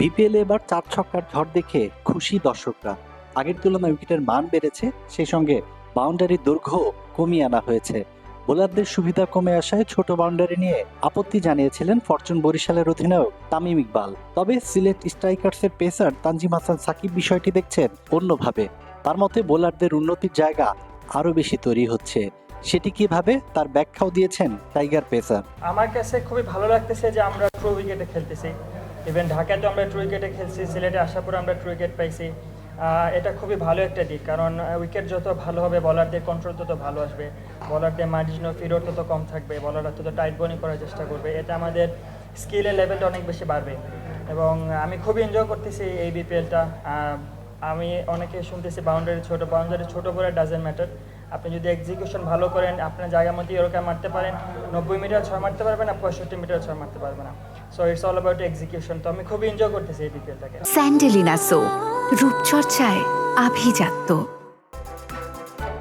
বিপিএলে এবার ৪ ছক্কার ঝড় দেখে খুশি দর্শকরা। আগের তুলনায় উইকেটের মান বেড়েছে, সেই সঙ্গে বাউন্ডারির দৈর্ঘ্যও কমিয়ে আনা হয়েছে। বোলারদের সুবিধা কমে আসায় ছোট বাউন্ডারি নিয়ে আপত্তি জানিয়েছিলেন ফরচুন বরিশালের অধিনায়ক তামিম ইকবাল। তবে সিলেট স্ট্রাইকার্সের পেসার তানজিম হাসান সাকিব বিষয়টি দেখছেন অন্যভাবে। তার মতে বোলারদের উন্নতির জায়গা আরও বেশি তৈরি হচ্ছে। সেটি কিভাবে, তার ব্যাখ্যাও দিয়েছেন টাইগার পেসার। আমার কাছে খুবই ভালো লাগতেছে যে আমরা ট্রু উইকেটে খেলতেছি। ইভেন ঢাকাতে আমরা ট্রু উইকেটে খেলছি, সিলেটে আসার পর আমরা ট্রু উইকেট পাইছি। এটা খুবই ভালো একটা দিক, কারণ উইকেট যত ভালো হবে বলারদের কন্ট্রোল তত ভালো আসবে, বলারদের মার্জিন অফ এরর তত কম থাকবে, বলাররা তত টাইট বোলিং করার চেষ্টা করবে। এটা আমাদের স্কিলের লেভেলটা অনেক বেশি বাড়বে এবং আমি খুবই এনজয় করতেছি এই বিপিএলটা। আমি অনেকে শুনতেছি বাউন্ডারি ছোটো করে ডাজেন্ট ম্যাটার। আপনি যদি এক্সিকিউশন ভালো করেন, আপনার জায়গার মধ্যে ইয়র্কার মারতে পারেন, 90 মিটার ছয় মারতে পারবেন না, 65 মিটার ছয় মারতে পারবে না। So it's all about execution. তো আমি খুবই এনজয় করতেছি এই বিপিএলটাকে। স্যান্ডেলিনা সো, রূপচর্চায় আভিজাত্য।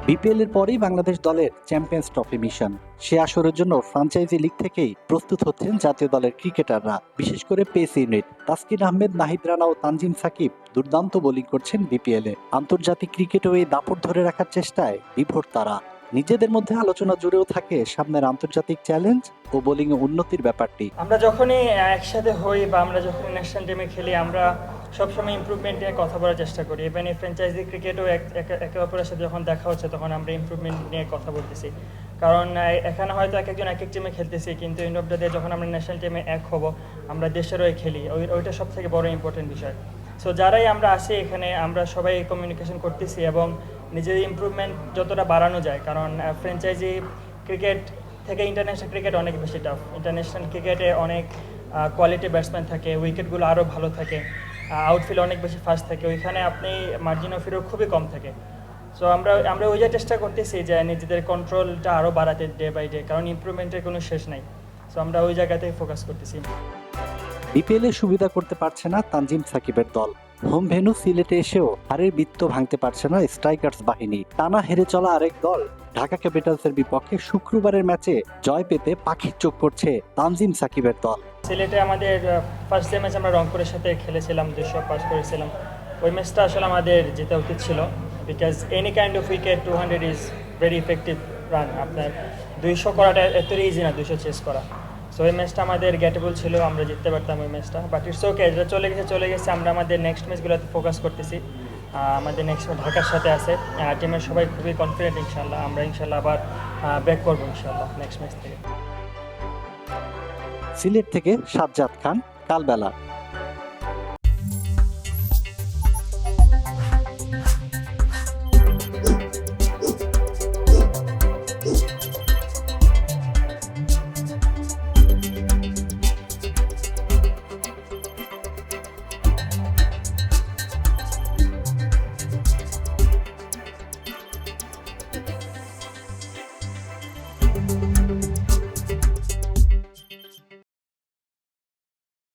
বিপিএল এর পরেই বাংলাদেশ দলের চ্যাম্পিয়ন্স ট্রফি মিশন। সে আসরের জন্য ফ্রাঞ্চাইজি লিগ থেকেই প্রস্তুত হচ্ছেন জাতীয় দলের ক্রিকেটাররা, বিশেষ করে পেস ইউনিট। তাসকিন আহমেদ, নাহিদ রানা ও তানজিম সাকিব দুর্দান্ত বোলিং করছেন বিপিএলে। আন্তর্জাতিক ক্রিকেটেও এই দাপট ধরে রাখার চেষ্টায় বিভোর তারা। নিজেদের মধ্যে আলোচনা জুড়েও থাকে সামনের আন্তর্জাতিক চ্যালেঞ্জ ও বোলিং এ উন্নতির ব্যাপারটি। আমরা যখনই একসাথে হই বা আমরা যখন ন্যাশনাল টিমে খেলি, আমরা সবসময় ইমপ্রুভমেন্ট নিয়ে কথা বলার চেষ্টা করি। ইভেন এই ফ্র্যাঞ্চাইজি ক্রিকেটও একে অপরের সাথে যখন দেখা হচ্ছে তখন আমরা ইমপ্রুভমেন্ট নিয়ে কথা বলতেছি। কারণ এখানে হয়তো এক একজন এক এক টিমে খেলতেছি, কিন্তু এন্ড অফ দ্য ডে যখন আমরা ন্যাশনাল টিমে এক হব, আমরা দেশের হয়ে খেলি, ওইটা সব থেকে বড় ইম্পর্টেন্ট বিষয়। সো যারাই আমরা আসি এখানে, আমরা সবাই কমিউনিকেশন করতেছি এবং নিজের ইমপ্রুভমেন্ট যতটা বাড়ানো যায়। কারণ ফ্র্যাঞ্চাইজি ক্রিকেট থেকে ইন্টারন্যাশনাল ক্রিকেট অনেক বেশি টাফ। ইন্টারন্যাশনাল ক্রিকেটে অনেক কোয়ালিটি ব্যাটসম্যান থাকে, উইকেটগুলো আরও ভালো থাকে, আউটফিল্ড অনেক বেশি ফাস্ট থাকে, ওইখানে আপনি মার্জিন অফ এরর খুবই কম থাকে। সো আমরা ওই যে চেষ্টা করতেছি যে নিজেদের কন্ট্রোলটা আরও বাড়াতে ডে বাই ডে, কারণ ইমপ্রুভমেন্টের কোনো শেষ নাই। সো আমরা ওই জায়গাতেই ফোকাস করতেছি। বিপিএল এ সুবিধা করতে পারছে না তানজিম সাকিবের দল। হোম ভেন্যু সিলেটে এসেও হারের বৃত্ত ভাঙতে পারছে না স্ট্রাইকার্স বাহিনী। টানা হেরে চলা আরেক দল ঢাকা ক্যাপিটালসের বিপক্ষে শুক্রবারের ম্যাচে জয় পেতে পাখির চোখ করছে তানজিম সাকিবের দল। সিলেটে আমাদের ফার্স্ট ডে ম্যাচ আমরা রংপুরের সাথে খেলেছিলাম, 200 পাস করেছিলাম। ওই ম্যাচটা আসলে আমাদের জেতা উচিত ছিল, because any kind of wicket 200 is very effective run. আপনার 200 করাটা এত ইজি না, 200 চেস করা। সো ওই ম্যাচটা আমাদের গেটেবল ছিল, আমরা জিততে পারতাম ওই ম্যাচটা। বাট ইটস ওকে, যেটা চলে গেছে। আমরা আমাদের নেক্সট ম্যাচগুলোতে ফোকাস করতেছি। আমাদের নেক্সট ম্যাচ ঢাকার সাথে আছে। টিমের সবাই খুবই কনফিডেন্ট, ইনশাল্লাহ আমরা ইনশাল্লাহ আবার ব্যাক করবো ইনশাল্লাহ নেক্সট ম্যাচ থেকে। সিলেট থেকে সাজ্জাদ খান, কালবেলা।